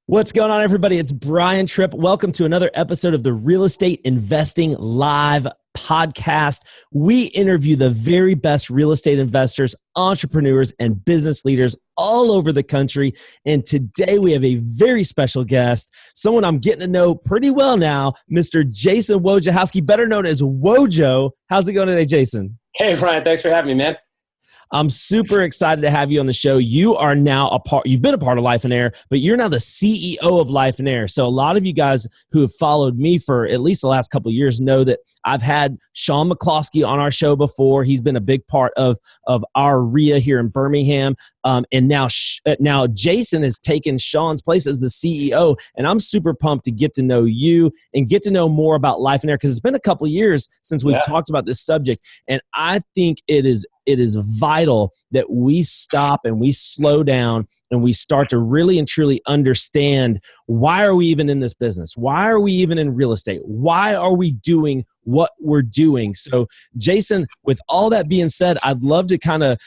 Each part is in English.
What's going on, everybody? It's Brian Trippe. Welcome to another episode of the Real Estate Investing Live podcast. We interview the very best real estate investors, entrepreneurs, and business leaders all over the country. And today we have a very special guest, someone I'm getting to know pretty well now, Mr. Jason Wojciechowski, better known as Wojo. How's it going today, Jason? Hey, Brian. Thanks for having me, man. I'm super excited to have you on the show. You are now you've been a part of Lifeonaire, but you're now the CEO of Lifeonaire. So a lot of you guys who have followed me for at least the last couple of years know that I've had Sean McCloskey on our show before. He's been a big part of our RIA here in Birmingham. And now Jason has taken Sean's place as the CEO, and I'm super pumped to get to know you and get to know more about Lifeonaire because it's been a couple of years since we've talked about this subject, and I think it is vital that we stop and we slow down and we start to really and truly understand, why are we even in this business? Why are we even in real estate? Why are we doing what we're doing? So Jason, with all that being said, I'd love to kind of,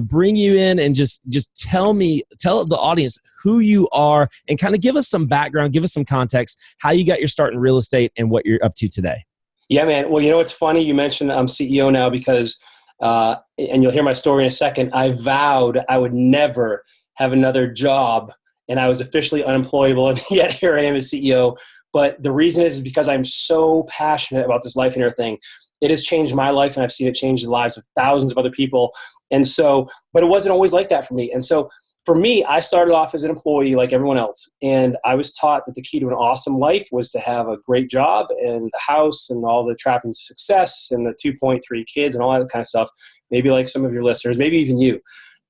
bring you in and just tell the audience who you are and kind of give us some background, give us some context, how you got your start in real estate and what you're up to today. Yeah, man. Well, it's funny you mentioned I'm CEO now because and you'll hear my story in a second. I vowed I would never have another job, and I was officially unemployable, and yet here I am as CEO. But the reason is because I'm so passionate about this Lifeonaire thing. It has changed my life, and I've seen it change the lives of thousands of other people. And so, but it wasn't always like that for me. And so for me, I started off as an employee like everyone else. And I was taught that the key to an awesome life was to have a great job and the house and all the trappings of success and the 2.3 kids and all that kind of stuff. Maybe like some of your listeners, maybe even you.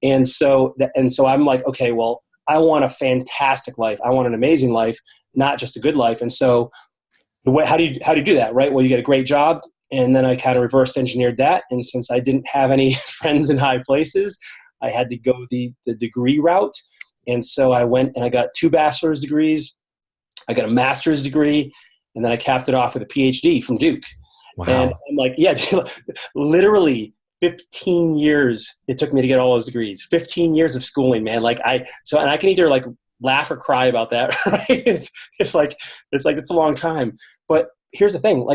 And so I'm like, okay, well, I want a fantastic life. I want an amazing life, not just a good life. And so how do you do that, right? Well, you get a great job. And then I kind of reverse engineered that. And since I didn't have any friends in high places, I had to go the degree route. And so I went and I got 2 bachelor's degrees. I got a master's degree. And then I capped it off with a PhD from Duke. Wow. And I'm like, yeah, literally 15 years it took me to get all those degrees. 15 years of schooling, man. And I can either like laugh or cry about that, right? It's a long time. But here's the thing.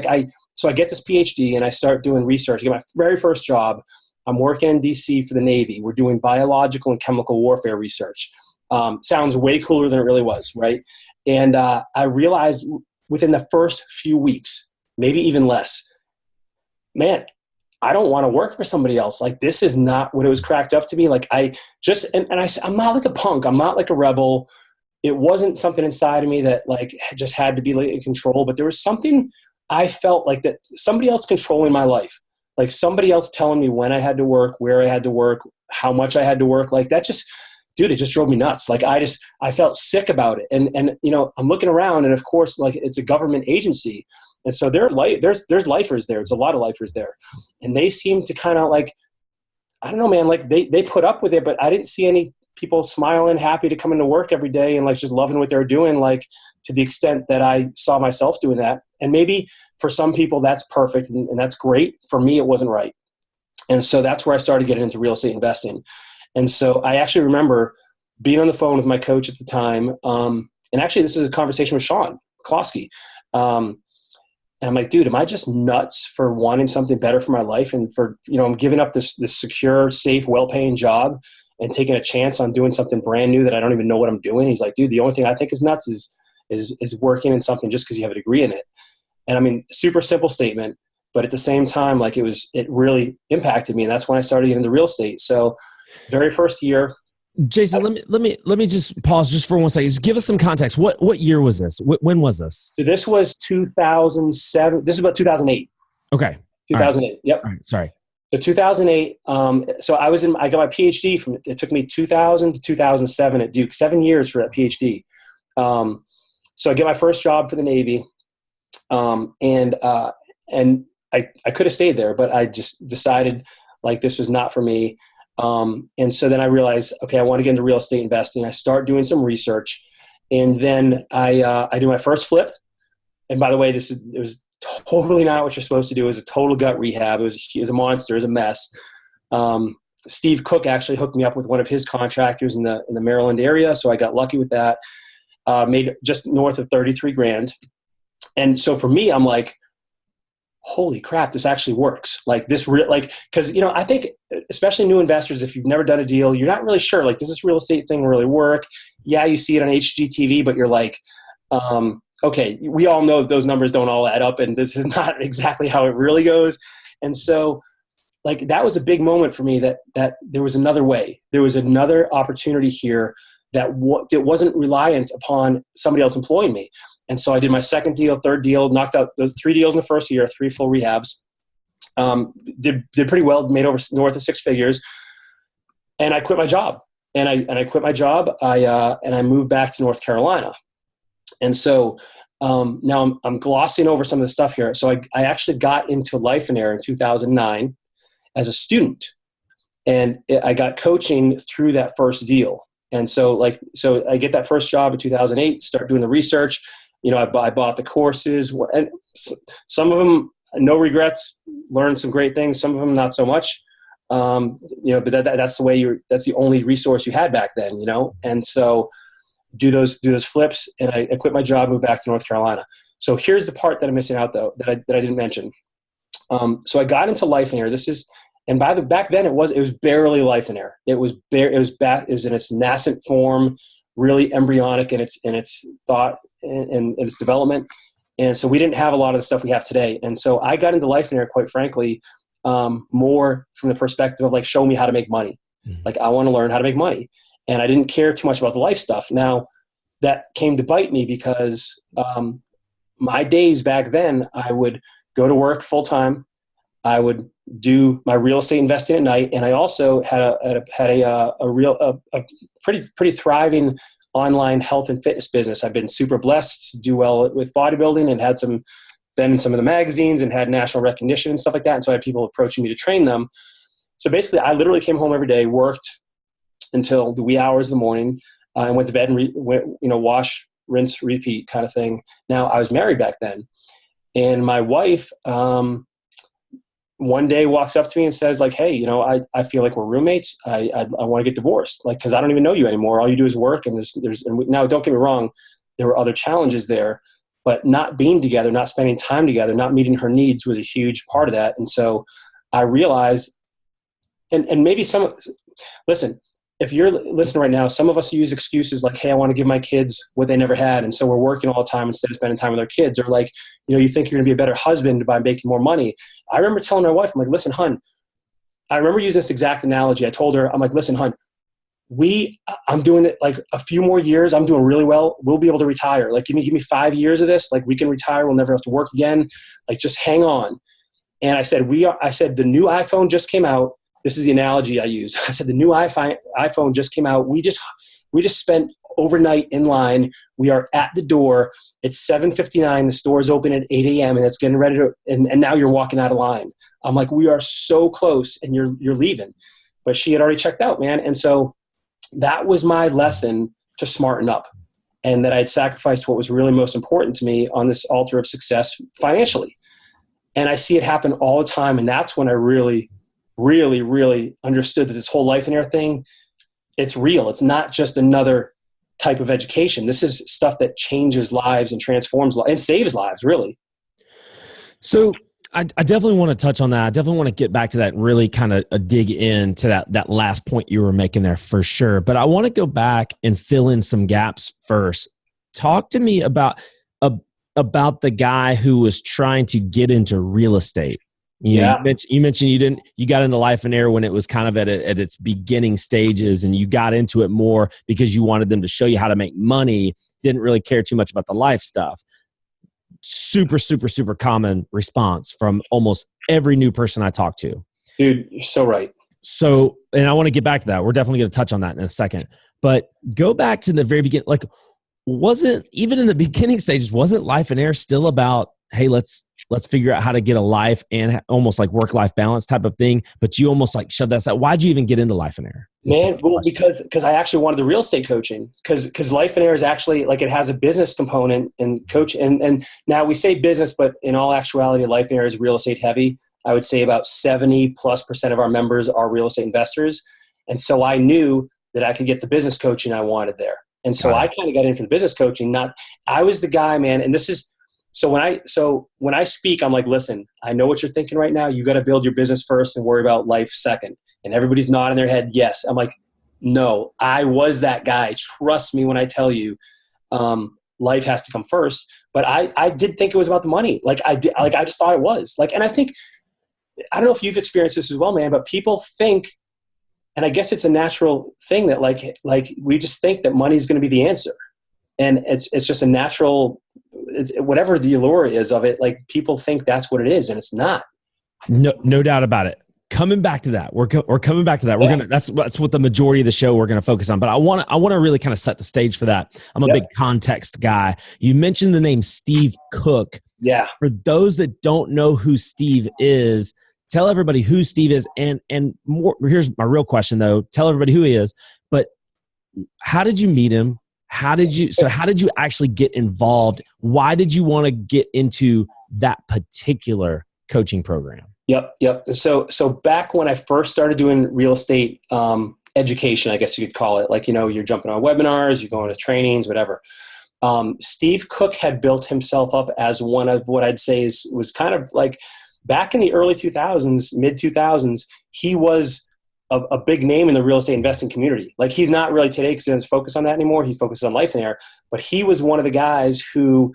So I get this PhD and I start doing research. I get my very first job. I'm working in DC for the Navy. We're doing biological and chemical warfare research. Sounds way cooler than it really was, right? And I realized within the first few weeks, maybe even less, man, I don't want to work for somebody else. Like, this is not what it was cracked up to be. Like, I'm not like a punk. I'm not like a rebel. It wasn't something inside of me that like just had to be like in control, but there was something I felt like that somebody else controlling my life. Like somebody else telling me when I had to work, where I had to work, how much I had to work. Like that just, dude, it just drove me nuts. Like I felt sick about it. And I'm looking around and of course, like it's a government agency. And so there's lifers there. It's a lot of lifers there. And they seem to kind of like, I don't know, man, like they put up with it, but I didn't see any people smiling, happy to come into work every day and like just loving what they're doing, like to the extent that I saw myself doing that. And maybe for some people that's perfect and that's great. For me, it wasn't right. And so that's where I started getting into real estate investing. And so I actually remember being on the phone with my coach at the time. And actually this is a conversation with Sean McCloskey. And I'm like, dude, am I just nuts for wanting something better for my life? And for, I'm giving up this secure, safe, well-paying job and taking a chance on doing something brand new that I don't even know what I'm doing. He's like, dude, the only thing I think is nuts is working in something just because you have a degree in it. And I mean, super simple statement, but at the same time, like it really impacted me. And that's when I started getting into real estate. So very first year. Jason, let me just pause just for 1 second. Just give us some context. What year was this? When was this? So this was 2007. This is about 2008. Okay. 2008. Right. Yep. All right. Sorry. So 2008. So I got my PhD it took me 2000 to 2007 at Duke, 7 years for that PhD. So I get my first job for the Navy. And I could have stayed there, but I just decided like this was not for me. And so then I realized, okay, I want to get into real estate investing. I start doing some research, and then I do my first flip. And by the way, it was totally not what you're supposed to do. It was a total gut rehab. It was a monster. It was a mess. Steve Cook actually hooked me up with one of his contractors in the Maryland area. So I got lucky with that. made just north of 33 grand. And so for me, I'm like, holy crap, this actually works. Like this, cause I think especially new investors, if you've never done a deal, you're not really sure, like, does this real estate thing really work? Yeah. You see it on HGTV, but you're like, okay, we all know those numbers don't all add up, and this is not exactly how it really goes. And so like, that was a big moment for me that there was another way. There was another opportunity here that wasn't reliant upon somebody else employing me. And so I did my second deal, third deal, knocked out those 3 deals in the first year, 3 full rehabs. Did pretty well, made over north of 6 figures, and I quit my job. And I quit my job. And I moved back to North Carolina. And so now I'm glossing over some of the stuff here. So I actually got into Lifeonaire in 2009 as a student, and I got coaching through that first deal. And so I get that first job in 2008, start doing the research. I bought the courses, and some of them, no regrets, learned some great things. Some of them, not so much. But that's that's the only resource you had back then, And so do those flips, and I quit my job, moved back to North Carolina. So here's the part that I'm missing out though, that I didn't mention. So I got into Lifeonaire. And back then it was barely Lifeonaire. It was in its nascent form, really embryonic in its thought and its development. And so we didn't have a lot of the stuff we have today. And so I got into Lifeonaire, quite frankly, more from the perspective of like, show me how to make money. Mm-hmm. Like, I want to learn how to make money. And I didn't care too much about the life stuff. Now that came to bite me because my days back then, I would go to work full time. I would do my real estate investing at night, and I also had a pretty thriving online health and fitness business. I've been super blessed to do well with bodybuilding, and been in some of the magazines and had national recognition and stuff like that. And so I had people approaching me to train them. So basically, I literally came home every day, worked until the wee hours of the morning, and went to bed and wash, rinse, repeat kind of thing. Now, I was married back then, and my wife one day walks up to me and says, like, hey, I feel like we're roommates. I want to get divorced, like, because I don't even know you anymore. All you do is work. And now, don't get me wrong, there were other challenges there, but not being together, not spending time together, not meeting her needs was a huge part of that. And so I realized, and maybe listen, if you're listening right now, some of us use excuses like, hey, I want to give my kids what they never had, and so we're working all the time instead of spending time with our kids. Or like, you think you're going to be a better husband by making more money. I remember telling my wife, I'm like, listen, hun, I remember using this exact analogy. I told her, I'm like, listen, hun, I'm doing it like a few more years. I'm doing really well. We'll be able to retire. Like, give me 5 years of this. Like, we can retire. We'll never have to work again. Like, just hang on. And I said, the new iPhone just came out. This is the analogy I use. I said, the new iPhone just came out. We just spent overnight in line. We are at the door. It's 7:59. The store's open at 8 a.m. and it's getting ready to, and now you're walking out of line. I'm like, we are so close, and you're leaving. But she had already checked out, man. And so that was my lesson to smarten up, and that I had sacrificed what was really most important to me on this altar of success financially. And I see it happen all the time. And that's when I really, really, really understood that this whole Lifeonaire thing, it's real. It's not just another type of education. This is stuff that changes lives and transforms lives and saves lives, really. So I definitely want to touch on that. I definitely want to get back to that and really kind of dig into that last point you were making there for sure. But I want to go back and fill in some gaps first. Talk to me about the guy who was trying to get into real estate. You mentioned you got into Lifeonaire when it was kind of at its beginning stages, and you got into it more because you wanted them to show you how to make money. Didn't really care too much about the life stuff. Super, super, super common response from almost every new person I talk to. Dude, you're so right. So, and I want to get back to that. We're definitely going to touch on that in a second. But go back to the very beginning. Like, even in the beginning stages, wasn't Lifeonaire still about, hey, let's figure out how to get a life and almost like work-life balance type of thing? But you almost like shoved that aside. Why'd you even get into Lifeonaire? Man, well, because I actually wanted the real estate coaching, because Lifeonaire is actually like, it has a business component and coach. And now we say business, but in all actuality, Lifeonaire is real estate heavy. I would say about 70+% of our members are real estate investors. And so I knew that I could get the business coaching I wanted there. And so I kind of got into the business coaching. I was the guy, man. And this is, so when I speak, I'm like, listen, I know what you're thinking right now. You got to build your business first and worry about life second. And everybody's nodding their head. Yes. I'm like, no, I was that guy. Trust me when I tell you, life has to come first. But I did think it was about the money. I just thought it was and I think, I don't know if you've experienced this as well, man, but people think, and I guess it's a natural thing that we just think that money is going to be the answer. And it's just a natural, whatever the allure is of it, people think that's what it is, and it's not. No doubt about it. Coming back to that, we're coming back to that. We're gonna that's what the majority of the show we're gonna focus on. But I want to really kind of set the stage for that. I'm a big context guy. You mentioned the name Steve Cook. Yeah. For those that don't know who Steve is, tell everybody who Steve is, and more. Here's my real question though. Tell everybody who he is. But how did you meet him? How did you actually get involved? Why did you want to get into that particular coaching program? Yep. So back when I first started doing real estate education, I guess you could call it, you're jumping on webinars, you're going to trainings, whatever. Steve Cook had built himself up as one of what I'd say was kind of back in the early 2000s, mid 2000s, he was a big name in the real estate investing community. He's not really today because he doesn't focus on that anymore. He focuses on Lifeonaire, but he was one of the guys who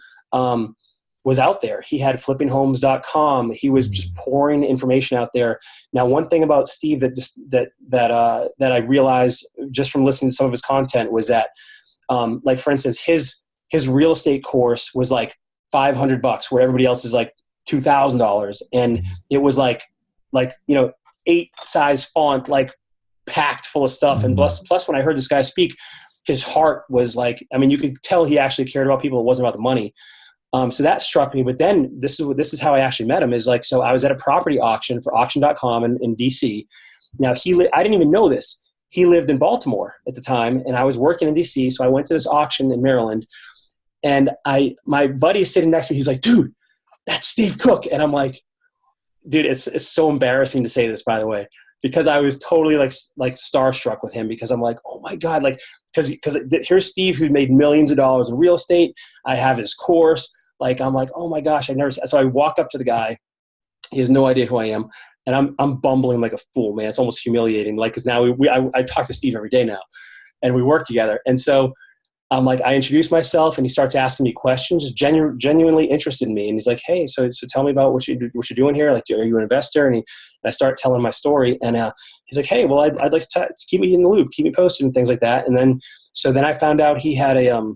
was out there. He had flippinghomes.com. He was just pouring information out there. Now, one thing about Steve that I realized just from listening to some of his content was that, for instance, his real estate course was $500, where everybody else is $2,000, and it was 8 size font, packed full of stuff. And plus when I heard this guy speak, his heart was you could tell he actually cared about people. It wasn't about the money. So that struck me. But then this is how I actually met him is so I was at a property auction for auction.com in DC. Now I didn't even know this. He lived in Baltimore at the time, and I was working in DC. So I went to this auction in Maryland, and my buddy is sitting next to me. He's like, dude, that's Steve Cook. And I'm like, dude, it's so embarrassing to say this, by the way, because I was totally starstruck with him, because I'm like, oh my God, because here's Steve who made millions of dollars in real estate. I have his course. I'm like, oh my gosh, so I walk up to the guy. He has no idea who I am. And I'm bumbling like a fool, man. It's almost humiliating. Cause now I talk to Steve every day now, and we work together. And so I'm I introduce myself, and he starts asking me questions, just genuinely interested in me. And he's like, hey, so tell me about what you're doing here. Are you an investor? And I start telling my story, and he's like, hey, well, I'd like to keep me in the loop, keep me posted and things like that. And then I found out he had a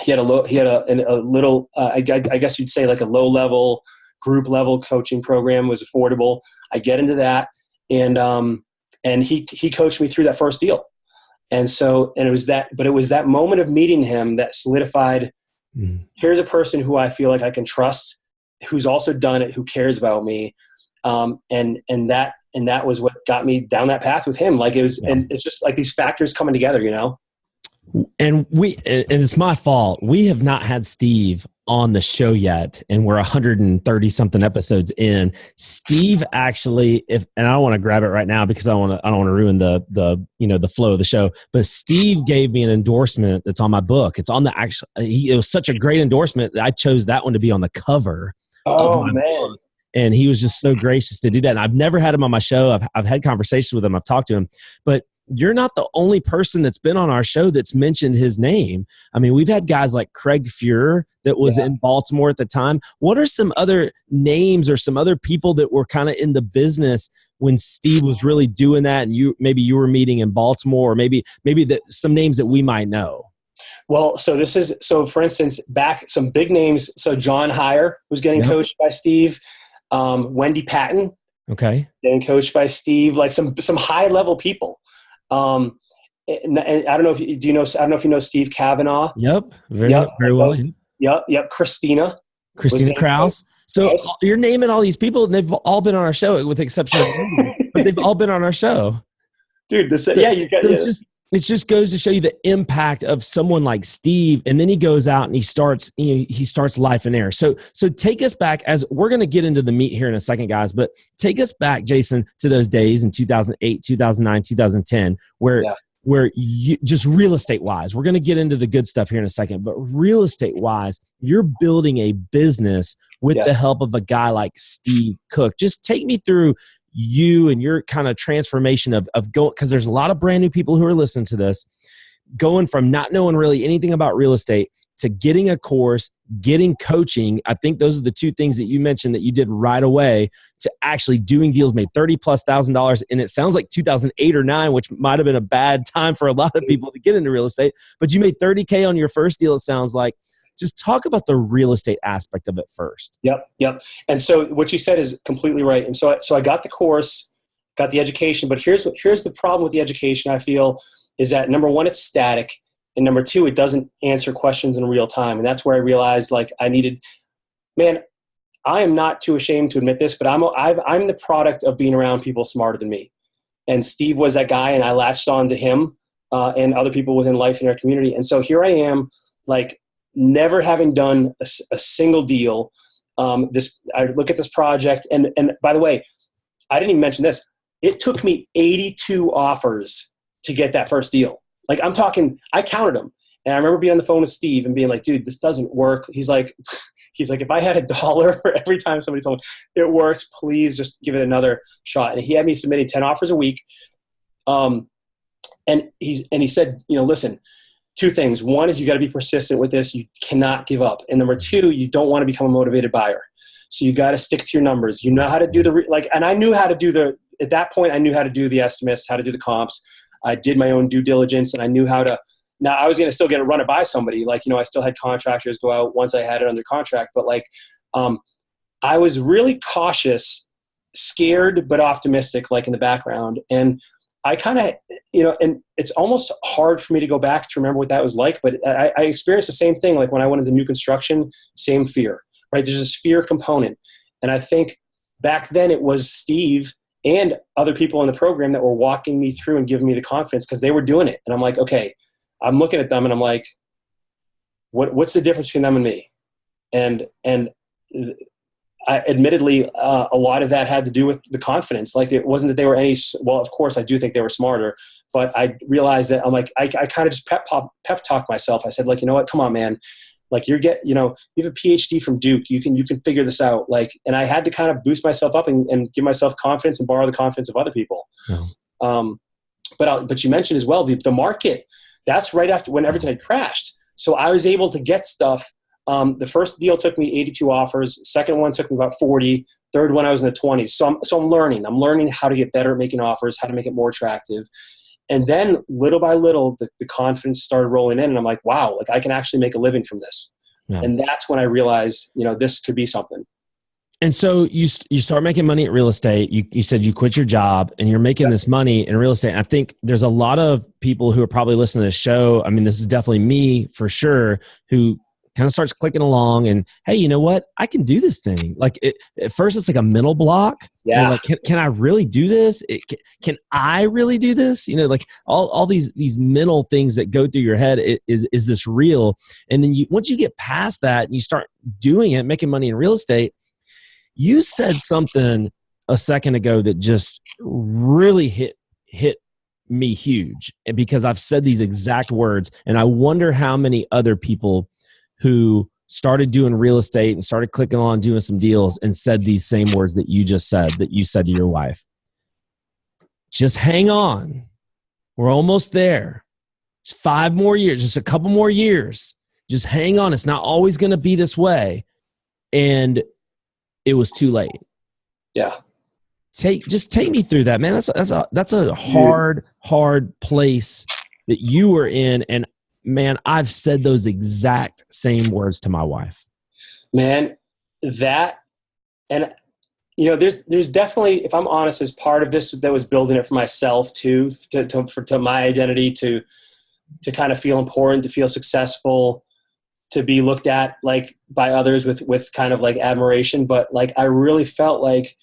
little, I guess you'd say a low level, group level coaching program was affordable. I get into that, and he coached me through that first deal. And it was that moment of meeting him that solidified, here's a person who I feel like I can trust, who's also done it, who cares about me. And that was what got me down that path with him. And it's just these factors coming together, And it's my fault. We have not had Steve on the show yet, and we're 130 something episodes in. Steve actually, and I don't want to grab it right now because I don't want to ruin the flow of the show. But Steve gave me an endorsement that's on my book. It's on the actual. It was such a great endorsement that I chose that one to be on the cover. Oh man! And he was just so gracious to do that. And I've never had him on my show. I've had conversations with him. I've talked to him, but you're not the only person that's been on our show that's mentioned his name. I mean, we've had guys like Craig Fuhrer that was in Baltimore at the time. What are some other names or some other people that were kind of in the business when Steve was really doing that, and you were meeting in Baltimore, or maybe some names that we might know? Well, so for instance, back some big names. So John Heyer was getting coached by Steve. Wendy Patton, getting coached by Steve. Some high level people. And I don't know if you know Steve Kavanaugh. Yep. Very well. Yep. Christina Kraus. So you're naming all these people, and they've all been on our show, with the exception of Wendy, but they've all been on our show. Dude, it just goes to show you the impact of someone like Steve. And then he goes out and he starts Lifeonaire. So take us back, as we're going to get into the meat here in a second, guys, but take us back, Jason, to those days in 2008, 2009, 2010, where where you just real estate wise, we're going to get into the good stuff here in a second, but real estate wise, you're building a business with the help of a guy like Steve Cook. Just take me through you and your kind of transformation of going, because there's a lot of brand new people who are listening to this, going from not knowing really anything about real estate to getting a course, getting coaching. I think those are the two things that you mentioned that you did right away, to actually doing deals, made $30,000+. And it sounds like 2008 or 9, which might've been a bad time for a lot of people to get into real estate, but you made $30K on your first deal. It sounds like. Just talk about the real estate aspect of it first. Yep. And so what you said is completely right. And so I got the course, got the education, but here's the problem with the education, I feel, is that number one, it's static. And number two, it doesn't answer questions in real time. And that's where I realized like I needed, man, I am not too ashamed to admit this, but I'm the product of being around people smarter than me. And Steve was that guy, and I latched on to him and other people within Lifeonaire community. And so here I am, like, never having done a single deal. I look at this project, and by the way, I didn't even mention this. It took me 82 offers to get that first deal. Like, I'm talking, I counted them. And I remember being on the phone with Steve and being like, dude, this doesn't work. He's like, if I had $1 for every time somebody told me it works, please just give it another shot. And he had me submitting 10 offers a week. And he said, listen, two things. One is you got to be persistent with this. You cannot give up. And number two, you don't want to become a motivated buyer. So you got to stick to your numbers. You know how to do and I knew how to do at that point, I knew how to do the estimates, how to do the comps. I did my own due diligence, and I knew how to. Now I was going to still get it run it by somebody. Like, I still had contractors go out once I had it under contract, but I was really cautious, scared, but optimistic, like in the background. And I kind of, and it's almost hard for me to go back to remember what that was like, but I experienced the same thing. Like when I went into new construction, same fear, right? There's this fear component. And I think back then it was Steve and other people in the program that were walking me through and giving me the confidence, because they were doing it. And I'm like, okay, I'm looking at them and I'm like, what's the difference between them and me? And I admittedly, a lot of that had to do with the confidence. Like, it wasn't that they were well, of course I do think they were smarter, but I realized that I'm like, I kind of just pep talk myself. I said, like, you know what, come on, man. Like, you have a PhD from Duke. You can figure this out. Like, and I had to kind of boost myself up and give myself confidence and borrow the confidence of other people. Yeah. But you mentioned as well, the market, that's right after when everything had crashed. So I was able to get stuff. The first deal took me 82 offers. Second one took me about 40. Third one, I was in the 20s. So I'm learning. I'm learning how to get better at making offers, how to make it more attractive. And then little by little, the confidence started rolling in, and I'm like, wow, like I can actually make a living from this. Yeah. And that's when I realized, this could be something. And so you start making money at real estate. You said you quit your job and you're making this money in real estate. And I think there's a lot of people who are probably listening to this show. I mean, this is definitely me for sure, who kind of starts clicking along and, hey, you know what? I can do this thing. Like at first it's like a mental block. Yeah. Like, can I really do this? Can I really do this? Like all these mental things that go through your head. Is this real? And then once you get past that and you start doing it, making money in real estate, you said something a second ago that just really hit me huge, because I've said these exact words, and I wonder how many other people who started doing real estate and started clicking on doing some deals and said these same words that you just said, that you said to your wife. Just hang on. We're almost there. Just 5 more years, just a couple more years. Just hang on. It's not always going to be this way. And it was too late. Yeah. Just take me through that, man. That's a hard place that you were in. And man, I've said those exact same words to my wife. Man, that, and there's definitely, if I'm honest, as part of this that was building it for myself too, to my identity, to kind of feel important, to feel successful, to be looked at like by others with kind of like admiration. But like, I really felt like,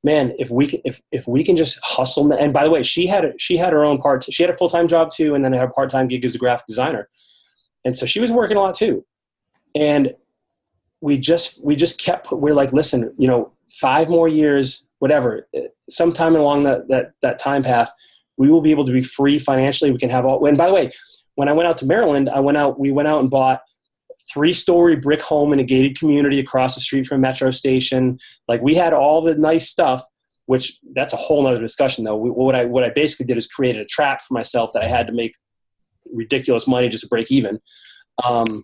man, if we can just hustle. And by the way, she had her own part. She had a full-time job too, and then had a part-time gig as a graphic designer. And so she was working a lot too. And we just we're like, listen, 5 more years, whatever, sometime along that time path, We will be able to be free financially. We can have all, and by the way, when I went out to Maryland, we went out and bought 3-story brick home in a gated community across the street from a metro station. Like, we had all the nice stuff, which that's a whole nother discussion though. What I basically did is created a trap for myself that I had to make ridiculous money just to break even. And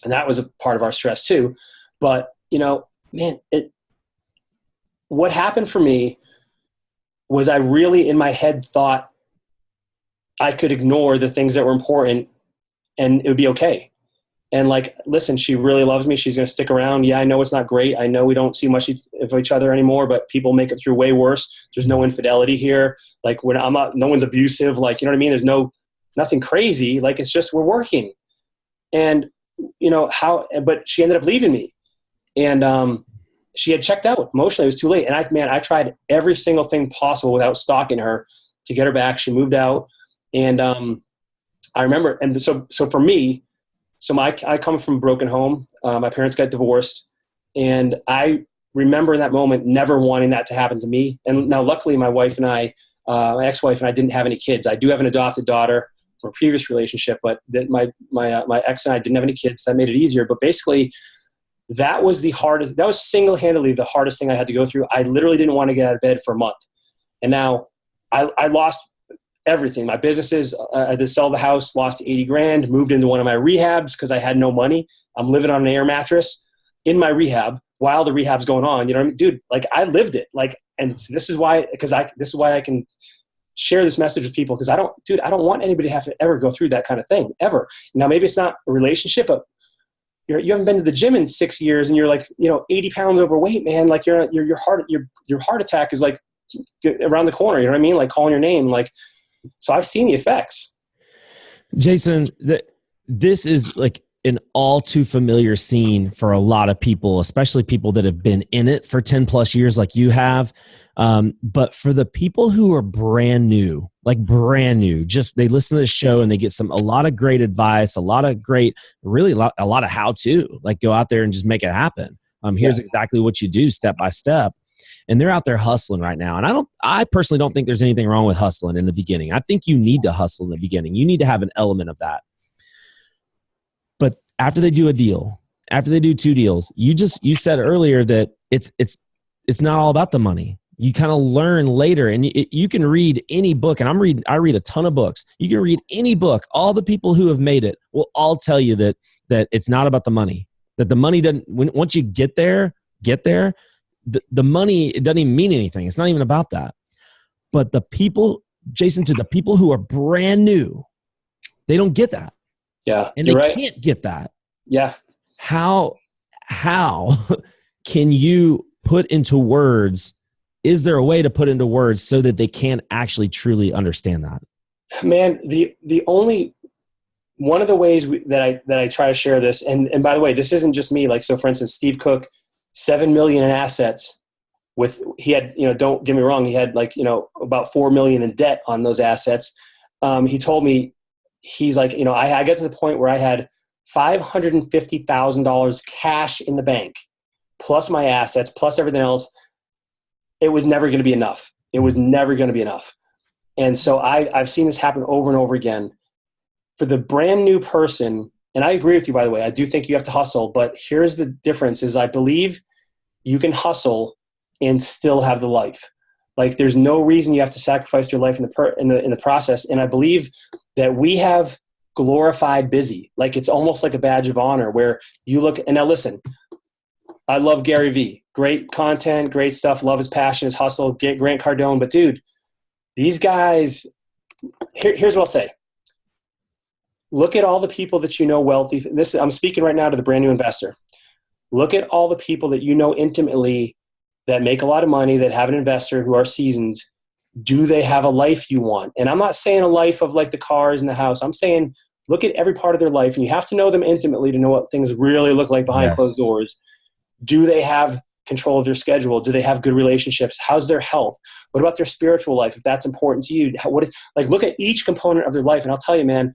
that was a part of our stress too. But, you know, man, what happened for me was I really in my head thought I could ignore the things that were important and it would be okay. And like, listen, she really loves me. She's going to stick around. Yeah, I know it's not great. I know we don't see much of each other anymore, but people make it through way worse. There's no infidelity here. Like, no one's abusive. Like, you know what I mean? There's nothing crazy. Like, it's just, we're working. And you know but she ended up leaving me, and she had checked out emotionally. It was too late. And I tried every single thing possible without stalking her to get her back. She moved out. And I remember, and so for me, I come from a broken home. My parents got divorced, and I remember in that moment never wanting that to happen to me. And now, luckily, my wife and I, my ex-wife and I, didn't have any kids. I do have an adopted daughter from a previous relationship, but my ex and I didn't have any kids. That made it easier. But basically, that was that was single-handedly the hardest thing I had to go through. I literally didn't want to get out of bed for a month. And now I lost everything. My businesses, I had to sell the house, lost 80 grand, moved into one of my rehabs because I had no money. I'm living on an air mattress in my rehab while the rehab's going on. You know what I mean? Dude, like, I lived it. Like, and this is why I can share this message with people, because I don't want anybody to have to ever go through that kind of thing, ever. Now, maybe it's not a relationship, but you haven't been to the gym in 6 years and you're like, 80 pounds overweight, man. Like, your heart attack is like around the corner. You know what I mean? Like, calling your name. Like, so I've seen the effects. Jason, this is like an all too familiar scene for a lot of people, especially people that have been in it for 10 plus years like you have. But for the people who are brand new, just they listen to the show and they get a lot of great advice, a lot of how to, like, go out there and just make it happen. Here's exactly what you do step by step. And they're out there hustling right now. And I personally don't think there's anything wrong with hustling in the beginning. I think you need to hustle in the beginning. You need to have an element of that. But after they do a deal, after they do 2 deals, you said earlier that it's not all about the money. You kind of learn later, and you can read any book, and I read a ton of books. You can read any book. All the people who have made it will all tell you that it's not about the money. That the money doesn't. Once you get there. The money, it doesn't even mean anything. It's not even about that. But the people, Jason, to the people who are brand new, they don't get that. Yeah, and they can't get that. Yeah. How can you put into words? Is there a way to put into words so that they can actually truly understand that? Man, the only one of the ways that I try to share this, and by the way, this isn't just me. Like, so for instance, Steve Cook, $7 million in assets. He had, don't get me wrong, he had about $4 million in debt on those assets. He told me, he's like, I got to the point where I had $550,000 cash in the bank, plus my assets, plus everything else. It was never going to be enough. It was never going to be enough. And so I've seen this happen over and over again. For the brand new person, and I agree with you, by the way, I do think you have to hustle, but here's the difference is I believe you can hustle and still have the life. Like, there's no reason you have to sacrifice your life in the process. And I believe that we have glorified busy. Like, it's almost like a badge of honor where you look, and now listen, I love Gary Vee. Great content, great stuff. Love his passion, his hustle, Grant Cardone. But dude, these guys, here's what I'll say. Look at all the people that you know wealthy. I'm speaking right now to the brand new investor. Look at all the people that you know intimately that make a lot of money, that have an investor, who are seasoned. Do they have a life you want? And I'm not saying a life of like the cars and the house. I'm saying look at every part of their life, and you have to know them intimately to know what things really look like behind closed doors. Do they have control of their schedule? Do they have good relationships? How's their health? What about their spiritual life, if that's important to you? Look at each component of their life, and I'll tell you, man,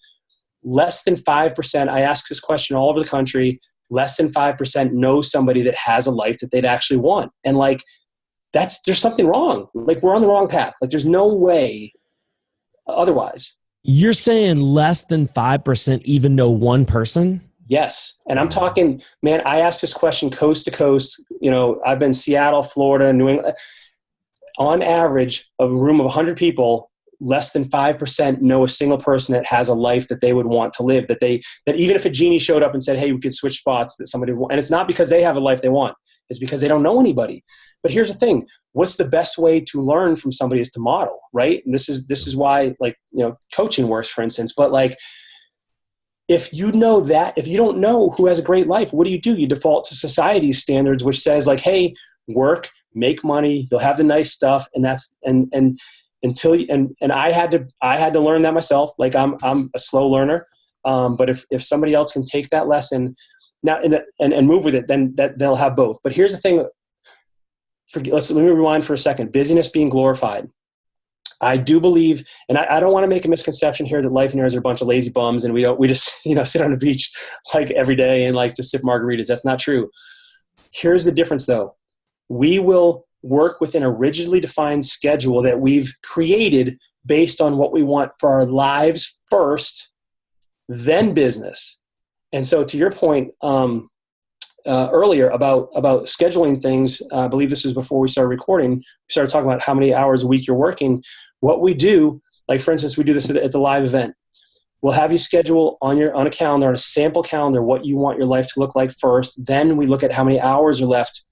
less than 5%, I ask this question all over the country, less than 5% know somebody that has a life that they'd actually want. And like, there's something wrong. Like, we're on the wrong path. Like, there's no way otherwise. You're saying less than 5% even know one person? Yes. And I'm talking, man, I asked this question coast to coast. I've been Seattle, Florida, New England. On average, a room of 100 people, less than 5% know a single person that has a life that they would want to live, that even if a genie showed up and said, hey, we could switch spots, that somebody would want. And it's not because they have a life they want. It's because they don't know anybody. But here's the thing. What's the best way to learn from somebody is to model, right? And this is why, coaching works, for instance. But if you don't know who has a great life, what do? You default to society's standards, which says hey, work, make money, you'll have the nice stuff. And that's, and I had to learn that myself. I'm a slow learner. But if somebody else can take that lesson now and move with it, then they'll have both. But here's the thing. Let me rewind for a second. Busyness being glorified. I do believe, and I don't want to make a misconception here that Lifeonaires are a bunch of lazy bums and we just sit on the beach every day and just sip margaritas. That's not true. Here's the difference though. We will work within a rigidly defined schedule that we've created based on what we want for our lives first, then business. And so to your point, earlier about scheduling things, I believe this was before we started recording. We started talking about how many hours a week you're working. What we do, for instance, we do this at the live event. We'll have you schedule on a calendar, on a sample calendar, what you want your life to look like first. Then we look at how many hours are left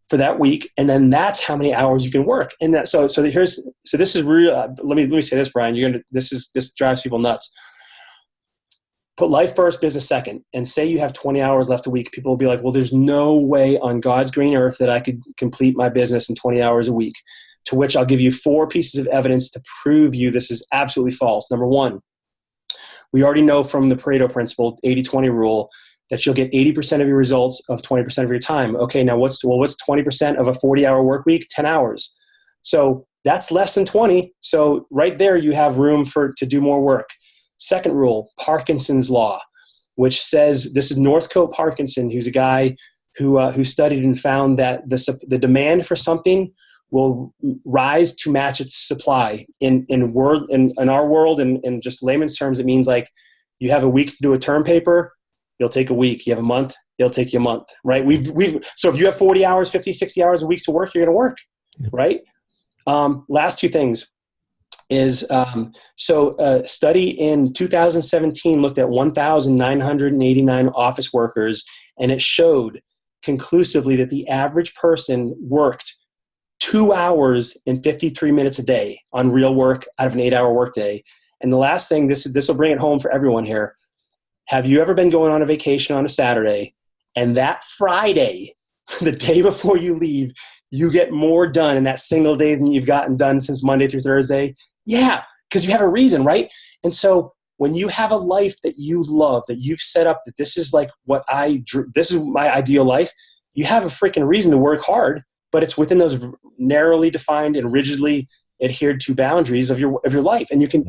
for that week, and then that's how many hours you can work. And that so this is real. Let me say this, Brian. This drives people nuts. Put life first, business second, and say you have 20 hours left a week. People will be like, well, there's no way on God's green earth that I could complete my business in 20 hours a week. To which I'll give you 4 pieces of evidence to prove you this is absolutely false. Number 1, we already know from the Pareto principle, 80-20 rule, that you'll get 80% of your results of 20% of your time. Okay, now what's 20% of a 40-hour work week? 10 hours. So that's less than 20. So right there you have room to do more work. Second rule, Parkinson's law, which says, this is Northcote Parkinson, who's a guy who studied and found that the demand for something will rise to match its supply. In our world, in just layman's terms, it means you have a week to do a term paper, you'll take a week. You have a month, it'll take you a month, right? So if you have 40 hours, 50, 60 hours a week to work, you're going to work, right? Last 2 things is, a study in 2017 looked at 1,989 office workers, and it showed conclusively that the average person worked 2 hours and 53 minutes a day on real work out of an 8-hour workday. And the last thing, this will bring it home for everyone here. Have you ever been going on a vacation on a Saturday, and that Friday, the day before you leave, you get more done in that single day than you've gotten done since Monday through Thursday? Yeah, because you have a reason, right? And so when you have a life that you love, that you've set up, that this is this is my ideal life, you have a freaking reason to work hard, but it's within those narrowly defined and rigidly adhered to boundaries of your life. And you can,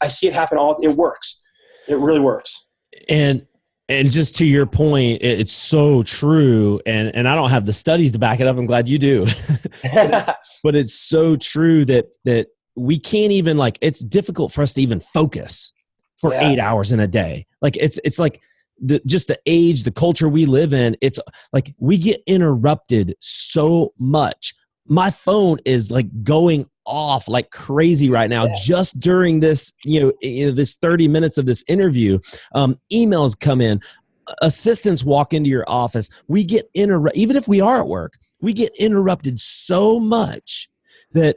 I see it happen it works. It really works. And just to your point, it's so true. And I don't have the studies to back it up. I'm glad you do. But it's so true that we can't even it's difficult for us to even focus for 8 hours in a day. It's like just the age, the culture we live in. It's we get interrupted so much. My phone is going off like crazy right now, just during this, this 30 minutes of this interview. Emails come in, assistants walk into your office. We get even if we are at work, we get interrupted so much that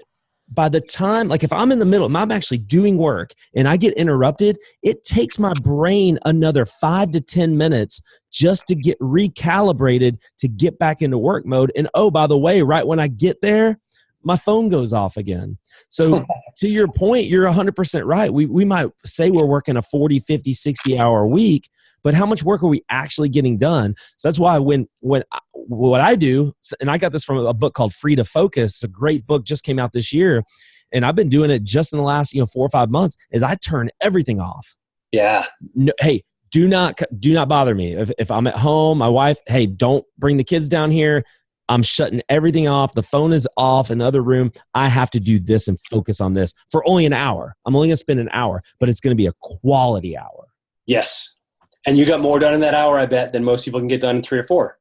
by the time, if I'm in the middle, I'm actually doing work and I get interrupted, it takes my brain another 5 to 10 minutes just to get recalibrated to get back into work mode. And oh, by the way, right when I get there, my phone goes off again. So to your point, you're 100% right. We might say we're working a 40, 50, 60-hour week, but how much work are we actually getting done? So that's why what I do, and I got this from a book called Free to Focus, it's a great book, just came out this year, and I've been doing it just in the last 4 or 5 months, is I turn everything off. Yeah. No, hey, do not bother me. If I'm at home, my wife, hey, don't bring the kids down here. I'm shutting everything off. The phone is off in the other room. I have to do this and focus on this for only an hour. I'm only going to spend an hour, but it's going to be a quality hour. Yes. And you got more done in that hour, I bet, than most people can get done in 3 or 4.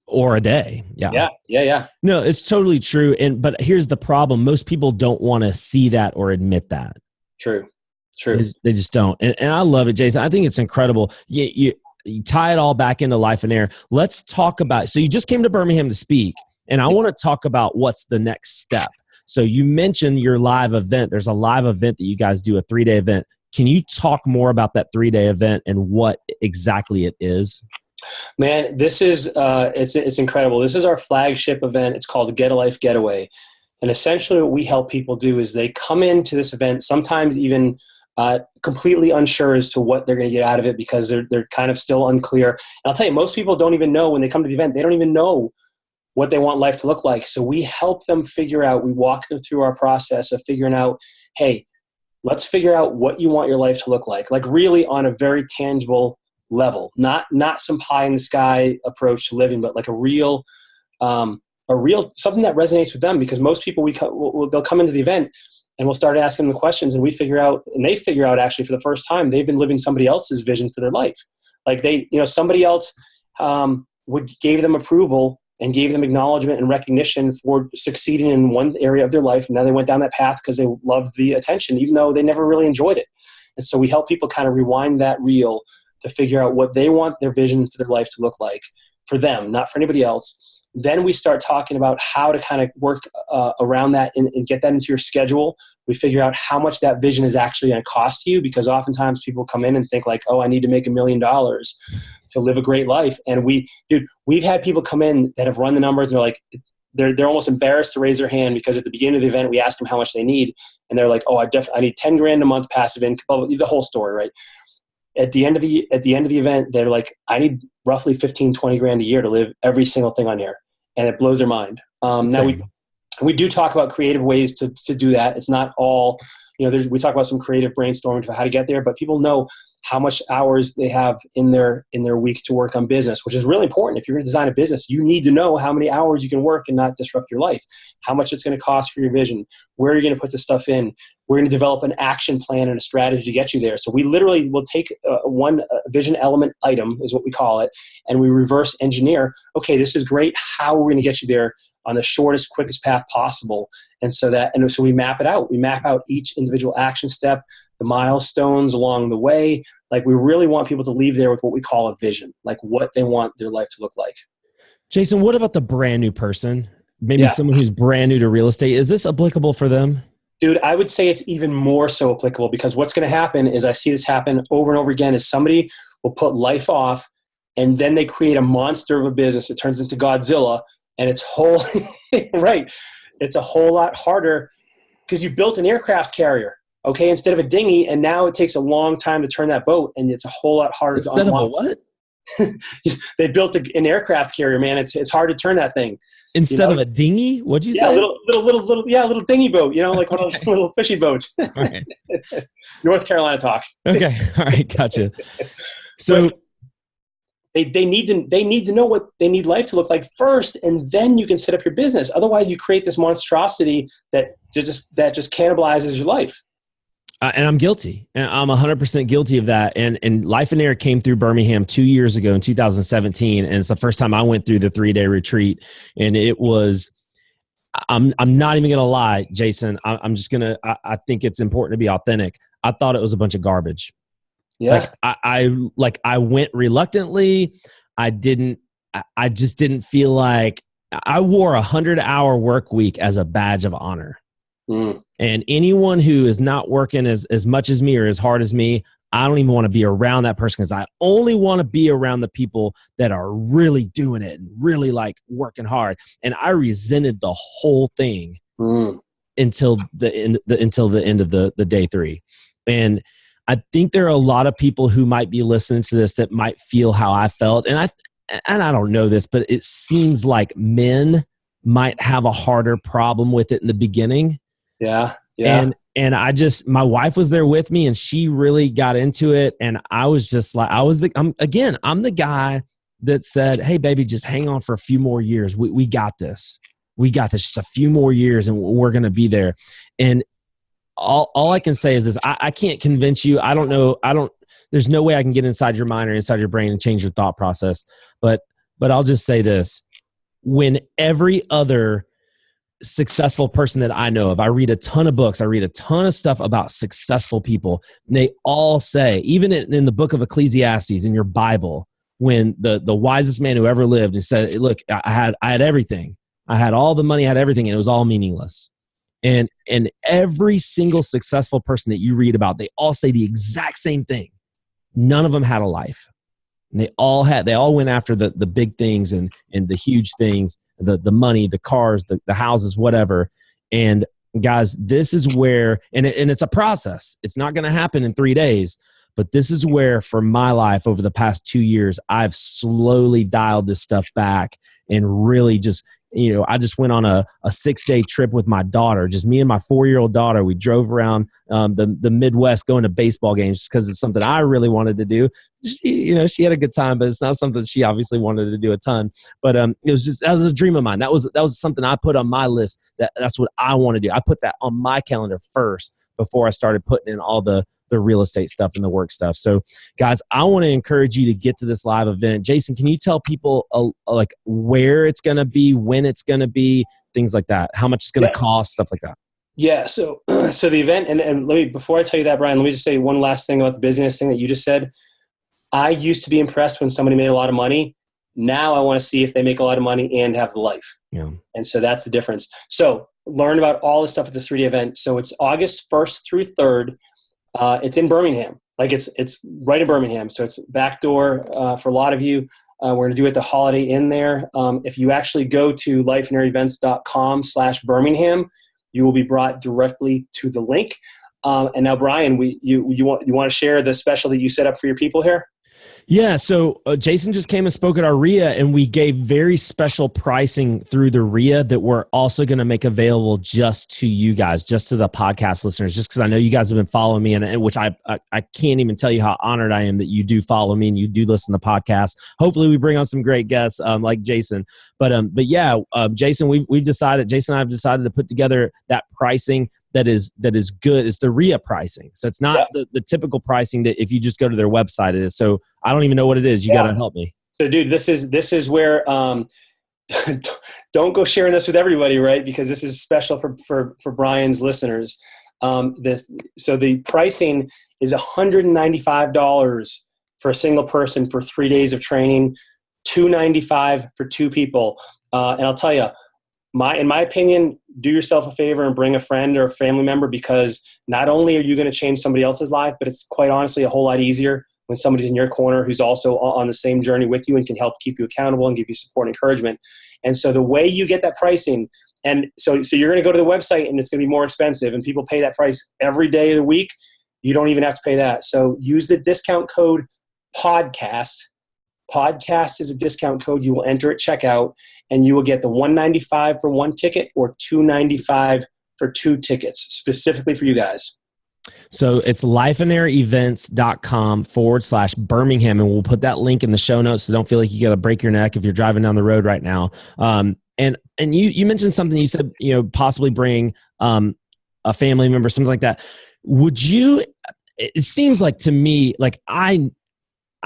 Or a day. Yeah. Yeah. No, it's totally true. But here's the problem. Most people don't want to see that or admit that. True. They just don't. And I love it, Jason. I think it's incredible. You tie it all back into Lifeonaire. Let's talk about, so you just came to Birmingham to speak, and I want to talk about what's the next step. So you mentioned your live event. There's a live event that you guys do, a 3-day event. Can you talk more about that 3-day event and what exactly it is? Man, this is it's incredible. This is our flagship event. It's called the Get a Life Getaway. And essentially what we help people do is they come into this event, sometimes even completely unsure as to what they're going to get out of it because they're kind of still unclear. And I'll tell you, most people don't even know when they come to the event, they don't even know what they want life to look like. So we help them figure out, we walk them through our process of figuring out, hey, let's figure out what you want your life to look like really on a very tangible level, not some pie in the sky approach to living, but like a real something that resonates with them, because most people they'll come into the event and we'll start asking them the questions, and they figure out actually for the first time they've been living somebody else's vision for their life. Like somebody else gave them approval and gave them acknowledgement and recognition for succeeding in one area of their life. And now they went down that path because they loved the attention, even though they never really enjoyed it. And so we help people kind of rewind that reel to figure out what they want their vision for their life to look like for them, not for anybody else. Then we start talking about how to kind of work around that and get that into your schedule. We figure out how much that vision is actually going to cost you, because oftentimes people come in and think like, oh, I need to make $1 million to live a great life. And we've had people come in that have run the numbers and they're like, they're almost embarrassed to raise their hand, because at the beginning of the event, we ask them how much they need. And they're like, oh, I need 10 grand a month passive income, the whole story, right? At the end of the event, they're like, I need roughly 15, 20 grand a year to live every single thing on here. And it blows their mind. Now we do talk about creative ways to do that. It's not all, we talk about some creative brainstorming for how to get there, but people know how much hours they have in their week to work on business, which is really important. If you're going to design a business, you need to know how many hours you can work and not disrupt your life, how much it's going to cost for your vision, where you're going to put the stuff in. We're going to develop an action plan and a strategy to get you there. So we literally will take one vision element item, is what we call it, and we reverse engineer, okay, this is great. How are we going to get you there on the shortest, quickest path possible? And so we map it out. We map out each individual action step, the milestones along the way. Like, we really want people to leave there with what we call a vision, like what they want their life to look like. Jason, what about the brand new person? Maybe someone who's brand new to real estate. Is this applicable for them? Dude, I would say it's even more so applicable, because what's going to happen is, I see this happen over and over again, is somebody will put life off and then they create a monster of a business. It turns into Godzilla, and it's right. It's a whole lot harder because you built an aircraft carrier, okay, instead of a dinghy, and now it takes a long time to turn that boat, and it's a whole lot harder to unlock. Instead of a what? They built an aircraft carrier, man. It's hard to turn that thing. Instead of a dinghy? What'd you say? Little dinghy boat, like one of those little fishing boats. Okay. North Carolina talk. Okay. All right. Gotcha. So they need to know what they need life to look like first, and then you can set up your business. Otherwise, you create this monstrosity that just cannibalizes your life. And I'm guilty. And I'm 100% guilty of that. And Lifeonaire came through Birmingham 2 years ago in 2017. And it's the first time I went through the 3-day retreat. And it was, I'm not even going to lie, Jason. I think it's important to be authentic. I thought it was a bunch of garbage. Yeah. I went reluctantly. I just didn't feel like I wore 100-hour work week as a badge of honor. Mm. And anyone who is not working as much as me or as hard as me, I don't even want to be around that person, because I only want to be around the people that are really doing it and really like working hard. And I resented the whole thing until the end of the day 3. And I think there are a lot of people who might be listening to this that might feel how I felt. And I don't know this, but it seems like men might have a harder problem with it in the beginning. Yeah. And my wife was there with me, and she really got into it. And I was just like, I'm the guy that said, hey, baby, just hang on for a few more years. We got this. We got this. Just a few more years and we're going to be there. And all I can say is this. I can't convince you. I don't know. There's no way I can get inside your mind or inside your brain and change your thought process. But I'll just say this. When every other successful person that I know of, I read a ton of books, I read a ton of stuff about successful people, and they all say, even in the book of Ecclesiastes, in your Bible, when the wisest man who ever lived, and said, look, I had everything. I had all the money, I had everything, and it was all meaningless. And every single successful person that you read about, they all say the exact same thing. None of them had a life. And they all went after the big things and the huge things, the money, the cars, the houses, whatever. And guys, this is where, and it's a process. It's not going to happen in 3 days, but this is where, for my life over the past 2 years, I've slowly dialed this stuff back and really just, I just went on a 6-day trip with my daughter, just me and my 4-year-old daughter. We drove around the Midwest going to baseball games just because it's something I really wanted to do. She had a good time, but it's not something she obviously wanted to do a ton. But that was a dream of mine. That was something I put on my list. That's what I want to do. I put that on my calendar first before I started putting in all the real estate stuff and the work stuff. So guys, I want to encourage you to get to this live event. Jason, can you tell people like where it's going to be, when it's going to be, things like that, how much it's going to cost, stuff like that? Yeah. So the event, and let me, before I tell you that, Brian, let me just say one last thing about the business thing that you just said. I used to be impressed when somebody made a lot of money. Now I want to see if they make a lot of money and have the life. Yeah. And so that's the difference. So learn about all the stuff at this 3-day event. So it's August 1st through 3rd. It's in Birmingham. Like it's right in Birmingham. So it's backdoor for a lot of you. We're going to do it the Holiday Inn there. If you actually go to lifeonaireevents.com/Birmingham, you will be brought directly to the link. And now, Brian, you want to share the special that you set up for your people here? Yeah, so Jason just came and spoke at our RIA, and we gave very special pricing through the RIA that we're also going to make available just to you guys, just to the podcast listeners, just because I know you guys have been following me, and which I can't even tell you how honored I am that you do follow me and you do listen to the podcast. Hopefully we bring on some great guests like Jason. But yeah, Jason, Jason and I have decided to put together that pricing that is good. It's the RIA pricing. So it's not the typical pricing that if you just go to their website it is. So I don't even know what it is. You got to help me. So dude, this is where, don't go sharing this with everybody, right? Because this is special for Brian's listeners. So the pricing is $195 for a single person for 3 days of training, $295 for 2 people. And I'll tell you, in my opinion, do yourself a favor and bring a friend or a family member, because not only are you going to change somebody else's life, but it's quite honestly a whole lot easier when somebody's in your corner who's also on the same journey with you and can help keep you accountable and give you support and encouragement. And so the way you get that pricing, and so you're going to go to the website and it's going to be more expensive, and people pay that price every day of the week. You don't even have to pay that. So use the discount code PODCAST. Podcast is a discount code. You will enter at checkout, and you will get the $195 for 1 ticket or $295 for 2 tickets, specifically for you guys. So it's lifeonaireevents.com/Birmingham, and we'll put that link in the show notes, so don't feel like you got to break your neck if you're driving down the road right now. And you mentioned something. You said, possibly bring a family member, something like that. Would you? It seems like to me, like I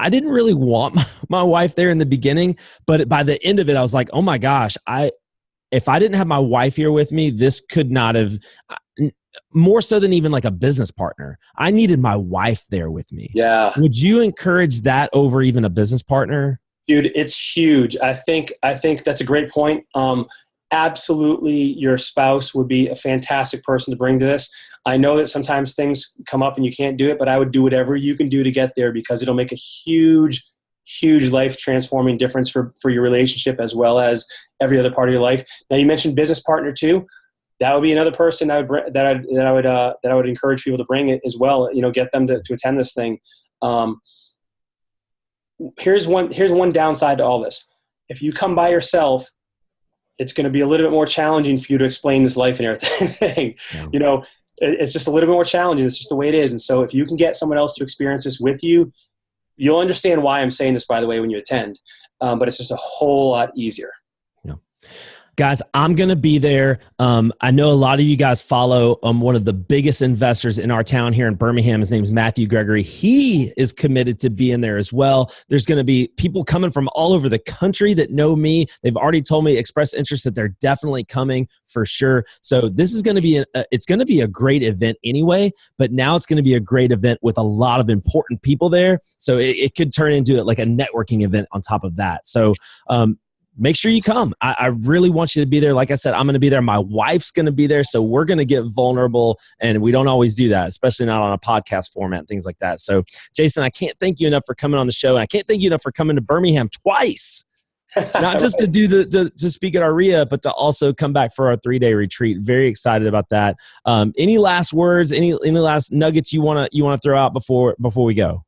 didn't really want my wife there in the beginning, but by the end of it, I was like, oh my gosh, if I didn't have my wife here with me, this could not have, more so than even like a business partner. I needed my wife there with me. Yeah. Would you encourage that over even a business partner? Dude, it's huge. I think that's a great point. Absolutely, your spouse would be a fantastic person to bring to this. I know that sometimes things come up and you can't do it, but I would do whatever you can do to get there, because it'll make a huge, huge life transforming difference for your relationship as well as every other part of your life. Now, you mentioned business partner too. That would be another person that I would encourage people to bring it as well. Get them to attend this thing. Here's one downside to all this. If you come by yourself, it's going to be a little bit more challenging for you to explain this Lifeonaire thing. Yeah. It's just a little bit more challenging. It's just the way it is. And so if you can get someone else to experience this with you, you'll understand why I'm saying this, by the way, when you attend. but it's just a whole lot easier. Guys, I'm going to be there. I know a lot of you guys follow one of the biggest investors in our town here in Birmingham. His name's Matthew Gregory. He is committed to being there as well. There's going to be people coming from all over the country that know me. They've already told me, expressed interest that they're definitely coming for sure. So this is going to be it's going to be a great event anyway, but now it's going to be a great event with a lot of important people there. So it could turn into like a networking event on top of that. So, make sure you come. I really want you to be there. Like I said, I'm going to be there. My wife's going to be there. So we're going to get vulnerable, and we don't always do that, especially not on a podcast format, things like that. So Jason, I can't thank you enough for coming on the show. And I can't thank you enough for coming to Birmingham twice, not just to do to speak at our RIA, but to also come back for our 3-day retreat. Very excited about that. Any last words, any last nuggets you want to throw out before we go?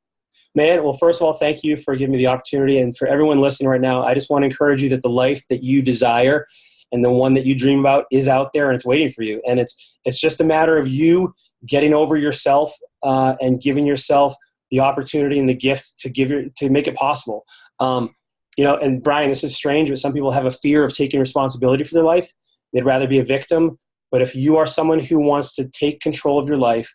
Man, well, first of all, thank you for giving me the opportunity. And for everyone listening right now, I just want to encourage you that the life that you desire and the one that you dream about is out there, and it's waiting for you. And it's just a matter of you getting over yourself and giving yourself the opportunity and the gift to make it possible. And Brian, this is strange, but some people have a fear of taking responsibility for their life. They'd rather be a victim. But if you are someone who wants to take control of your life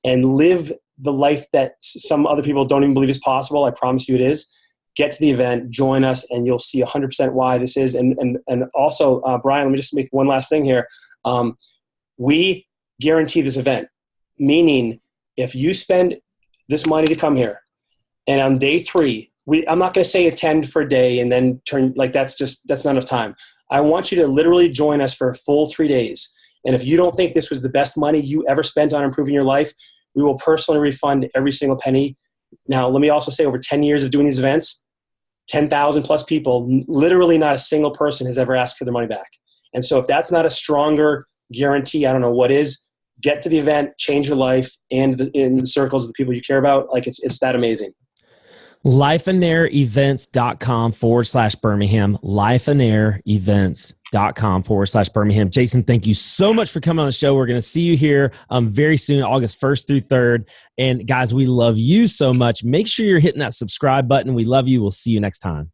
and live the life that some other people don't even believe is possible, I promise you it is. Get to the event, join us, and you'll see 100% why this is. And also, Brian, let me just make one last thing here. We guarantee this event, meaning if you spend this money to come here, and on day 3, I'm not going to say attend for a day and then turn, like that's not enough time. I want you to literally join us for a full 3 days. And if you don't think this was the best money you ever spent on improving your life, we will personally refund every single penny. Now, let me also say, over 10 years of doing these events, 10,000 plus people, literally not a single person has ever asked for their money back. And so if that's not a stronger guarantee, I don't know what is. Get to the event, change your life, and in the circles of the people you care about. Like it's that amazing. Lifeonaireevents.com/Birmingham. Lifeonaireevents.com/Birmingham. Jason, thank you so much for coming on the show. We're going to see you here very soon, August 1st through 3rd. And guys, we love you so much. Make sure you're hitting that subscribe button. We love you. We'll see you next time.